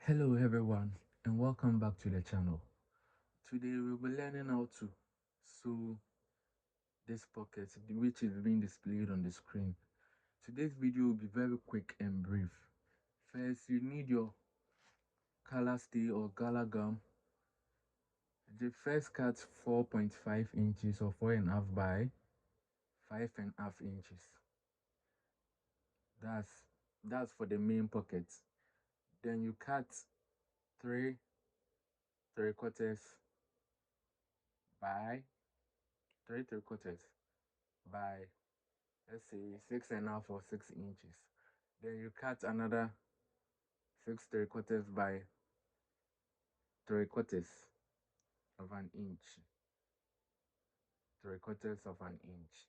Hello everyone and welcome back to the channel. Today we'll be learning how to sew this pocket which is being displayed on the screen. Today's video will be very quick and brief. First, you need your color stay or gala gum. The first cut 4.5 inches or 4.5 by 5.5 inches. That's for the main pocket. Then you cut 3 3/4 by 3 3/4 by, let's say, 6.5 or 6 inches. Then you cut another 6 3/4 by 3/4 of an inch. 3/4 of an inch.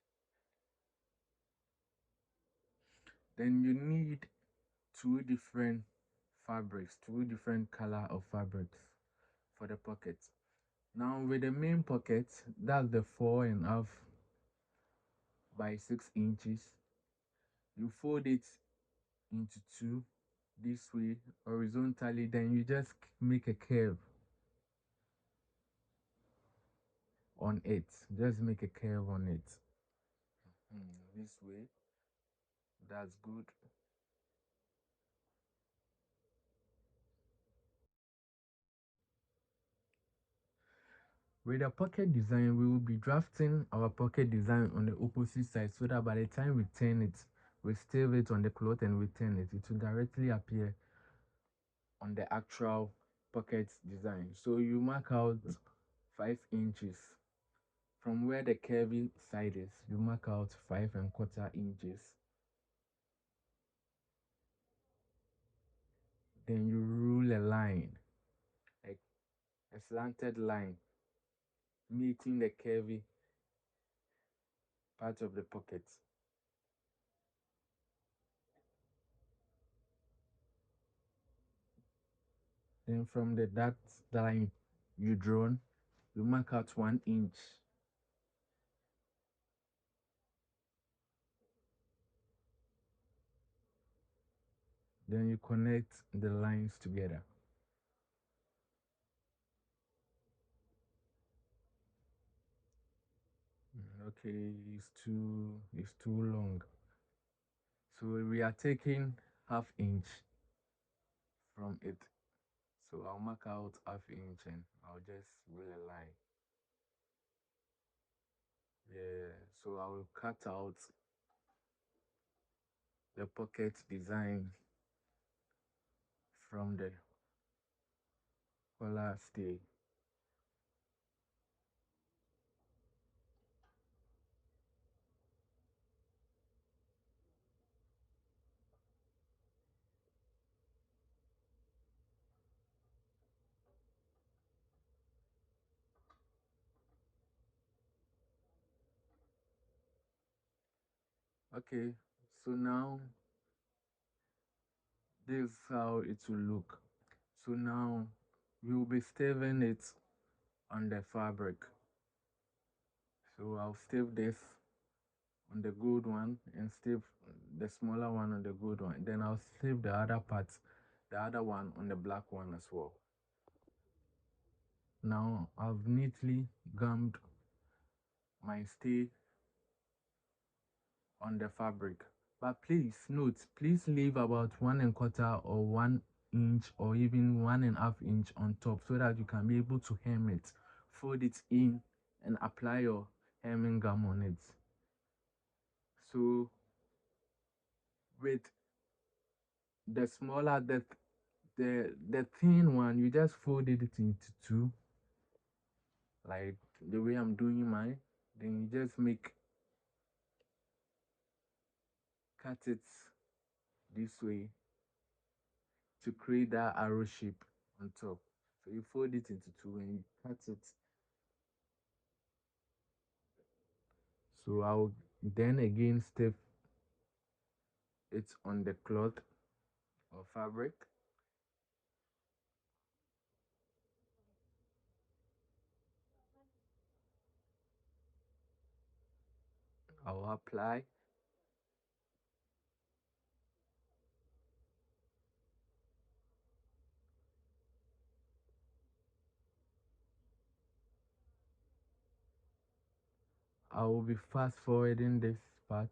Then you need two different color of fabrics for the pocket. Now with the main pocket, that's the 4.5 by 6 inches. You fold it into two this way horizontally, then you just make a curve on it. Just make a curve on it. This way. That's good. With the pocket design, we will be drafting our pocket design on the opposite side so that by the time we turn it, we stave it on the cloth and we turn it, it will directly appear on the actual pocket design. So you mark out 5 inches from where the curvy side is. You mark out 5.25 inches. Then you rule a line, like a slanted line, meeting the curvy part of the pocket. Then from that line you drawn, you mark out 1 inch. Then you connect the lines together. Okay, it's too long. So we are taking ½ inch from it. So I'll mark out ½ inch and I'll just rule a line. Yeah, so I will cut out the pocket design from the collar stay. Okay, so now this is how it will look. So now we will be staving it on the fabric. So I'll stave this on the good one and stave the smaller one on the good one. Then I'll stave the other part, the other one on the black one as well. Now I've neatly gummed my stay on the fabric. But please note, please leave about 1/4 or 1 inch or even 1.5 inch on top so that you can be able to hem it. Fold it in and apply your hemming gum on it. So with the smaller the thin one, you just fold it into two, like the way I'm doing mine. Then you just cut it this way to create that arrow shape on top. So you fold it into two and you cut it. So I'll then again step it on the cloth or fabric. I'll apply. I will be fast forwarding this part.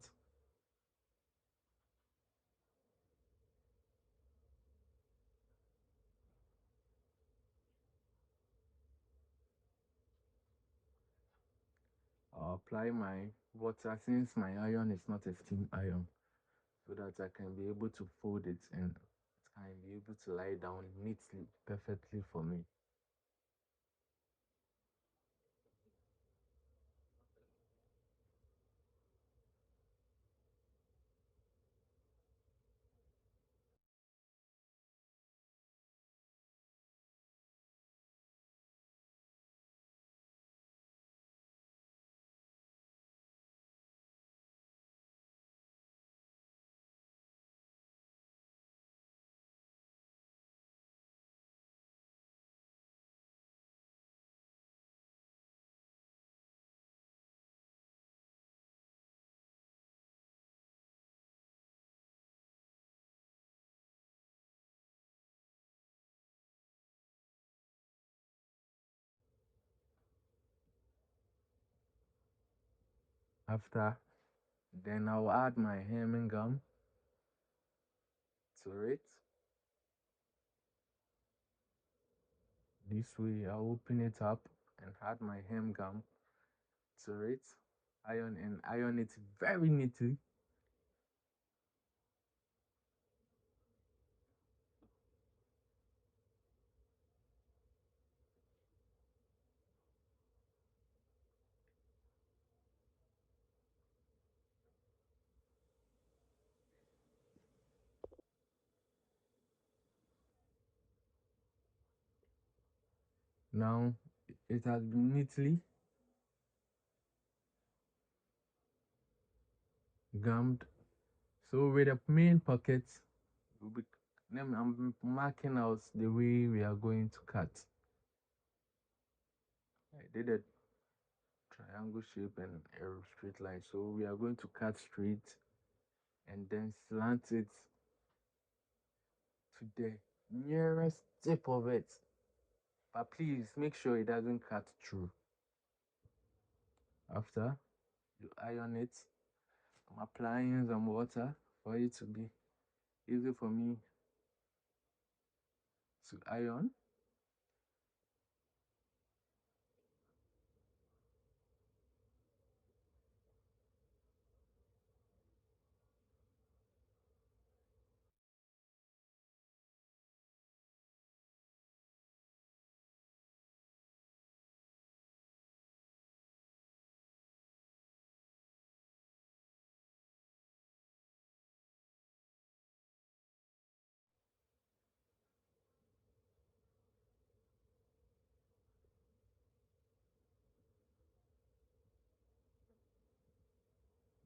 I'll apply my water since my iron is not a steam iron, so that I can be able to fold it and it can be able to lie down neatly, perfectly for me. After, then I'll add my hemming gum to it. This way, I'll open it up and add my hem gum to it. Iron it very neatly. Now it has been neatly gummed. So with the main pockets, we'll be, I'm marking out the way we are going to cut. I did a triangle shape and a straight line. So we are going to cut straight and then slant it to the nearest tip of it. But please make sure it doesn't cut through. After you iron it, I'm applying some water for it to be easy for me to iron.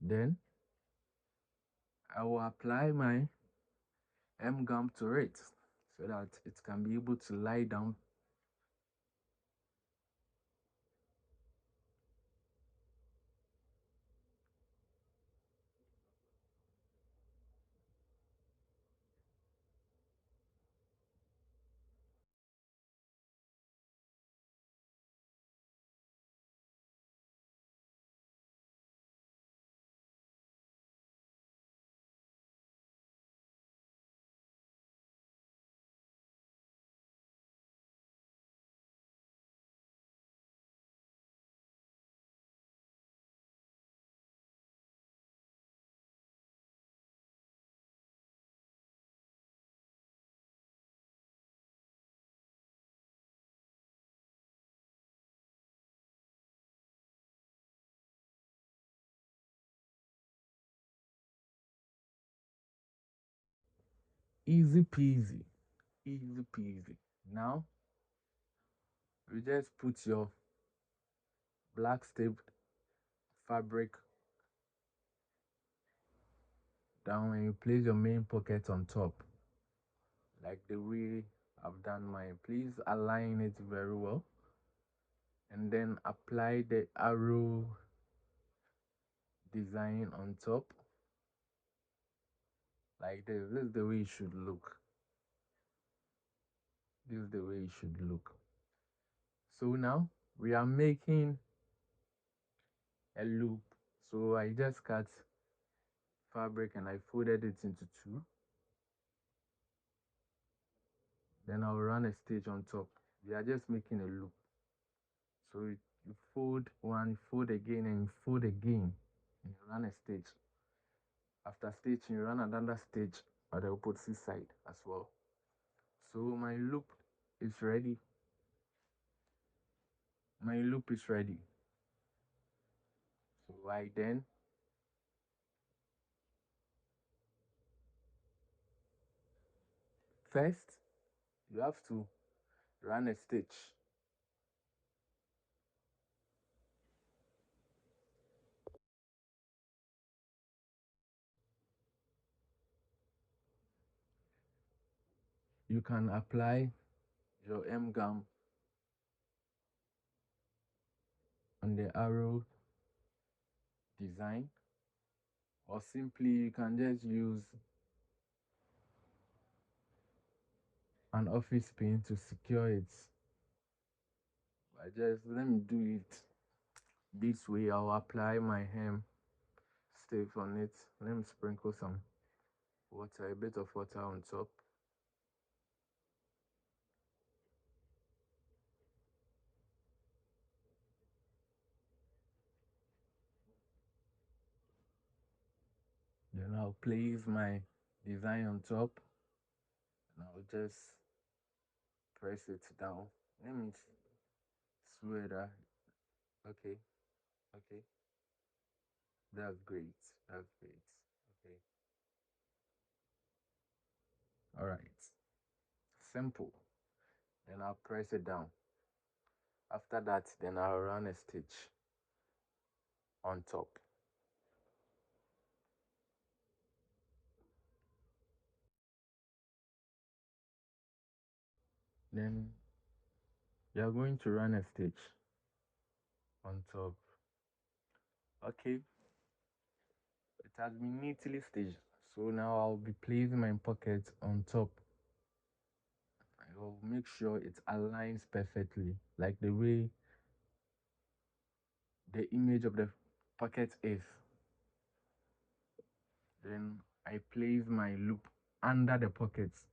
Then I will apply my M gum to it so that it can be able to lie down. Easy peasy, easy peasy. Now you just put your black stitched fabric down and you place your main pocket on top, like the way I've done mine. Please align it very well and then apply the arrow design on top like this. This is the way it should look. This is the way it should look. So now we are making a loop. So I just cut fabric and I folded it into two. Then I'll run a stitch on top. We are just making a loop. So you fold one, you fold again, and you fold again, and you run a stitch. After stitching, you run another stitch at the opposite side as well. So my loop is ready. My loop is ready. So I then first you have to run a stitch. You can apply your M gum on the arrow design, or simply you can just use an office pin to secure it. But just let me do it this way. I'll apply my hem stiff on it. Let me sprinkle some water, a bit of water on top. Then I'll place my design on top, and I'll just press it down. Let me swear that. Okay, okay, that's great. That's great. Okay, all right. Simple. Then I'll press it down. After that, then I'll run a stitch on top. Then you're going to run a stitch on top. Okay, it has been neatly stitched. So now I'll be placing my pocket on top. I will make sure it aligns perfectly, like the way the image of the pocket is. Then I place my loop under the pockets.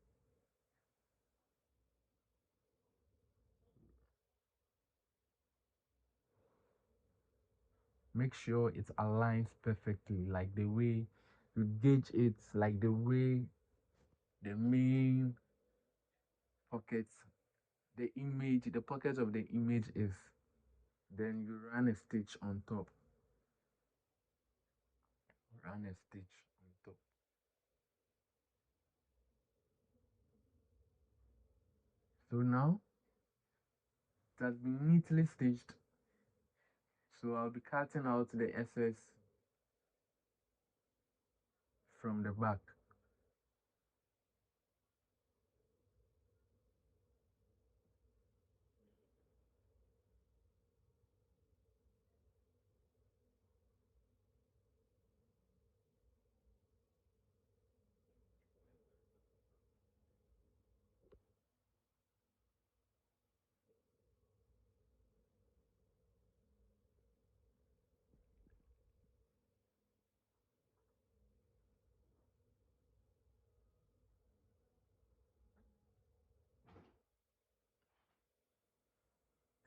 Make sure it aligns perfectly, like the way you gauge it, like the way the main pockets, the pocket of the image is. Then you run a stitch on top. Run a stitch on top. So now it has been neatly stitched. So I'll be cutting out the excess from the back.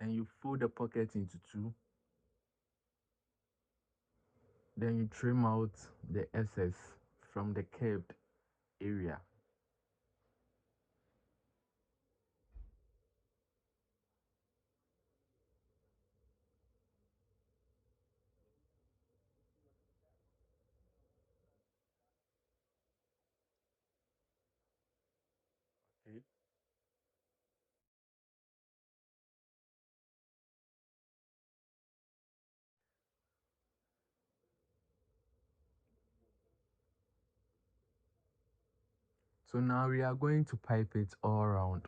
And you fold the pocket into two. Then you trim out the excess from the curved area. Okay. So now we are going to pipe it all around.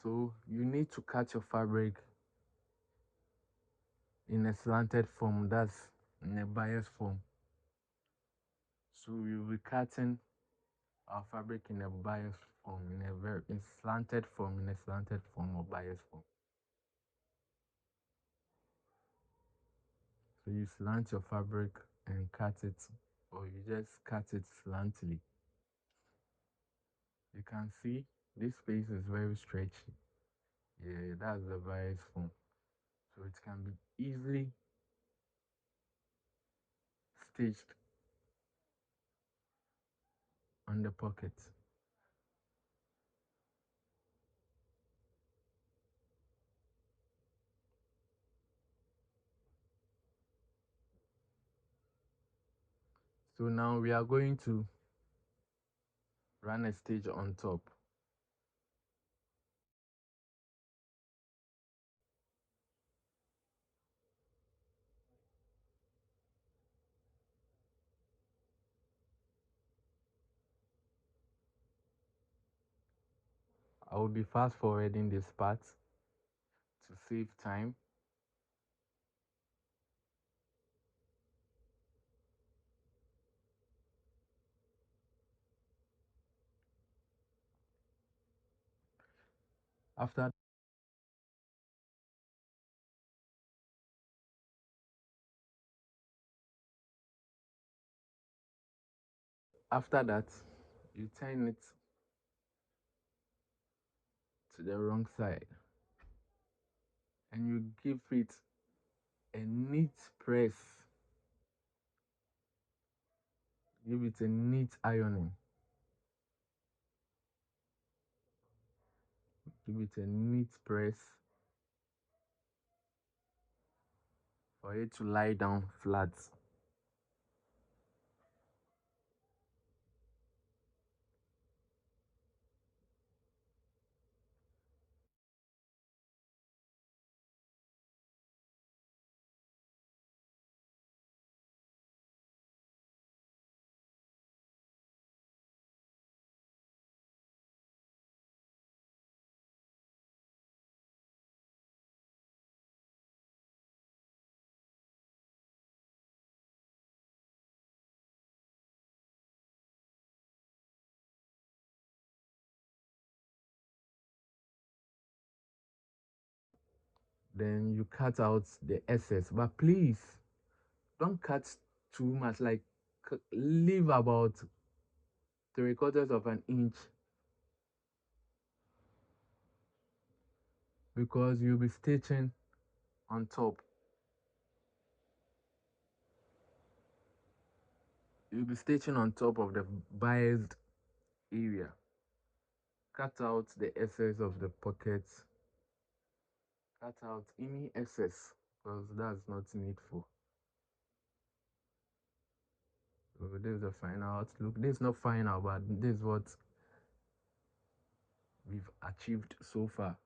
So you need to cut your fabric in a slanted form, that's in a bias form. So we'll be cutting our fabric in a bias form, in a very slanted form, in a slanted form or bias form. So you slant your fabric and cut it, or you just cut it slantly. You can see this space is very stretchy. Yeah, that's the bias form. So it can be easily stitched on the pocket. So now we are going to run a stitch on top. I will be fast forwarding this part to save time. After after that, you turn it to the wrong side and you give it a neat press. Give it a neat ironing. Give it a neat press for it to lie down flat. Then you cut out the excess, but please don't cut too much. Like leave about 3/4 of an inch, because you'll be stitching on top. You'll be stitching on top of the biased area. Cut out the excess of the pockets. Cut out any excess because that's not needful. So this is the final outlook. This is not final, but this is what we've achieved so far.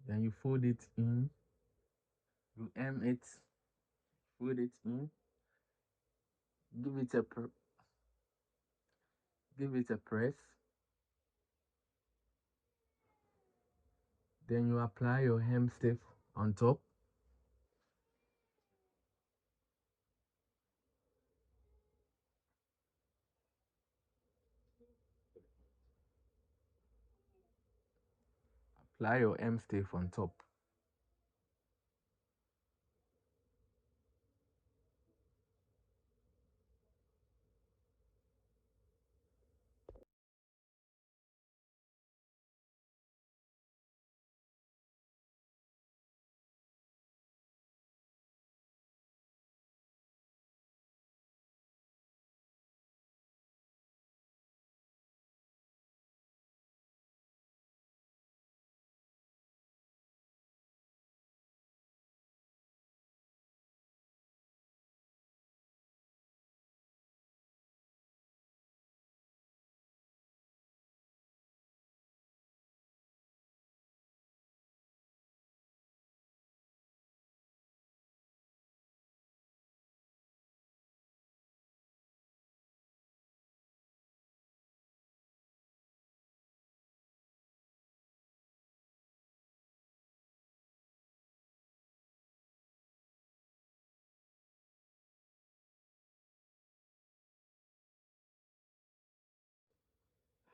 Then you fold it in, you hem it, fold it in, give it a press. Then you apply your hem stiff on top. Apply your hem stiff on top.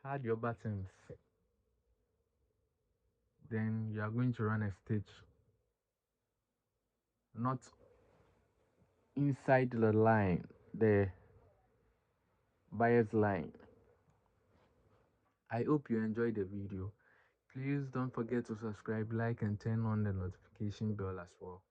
Add your buttons. Then you are going to run a stitch not inside the line, the buyer's line. I hope you enjoyed the video. Please don't forget to subscribe, like, and turn on the notification bell as well.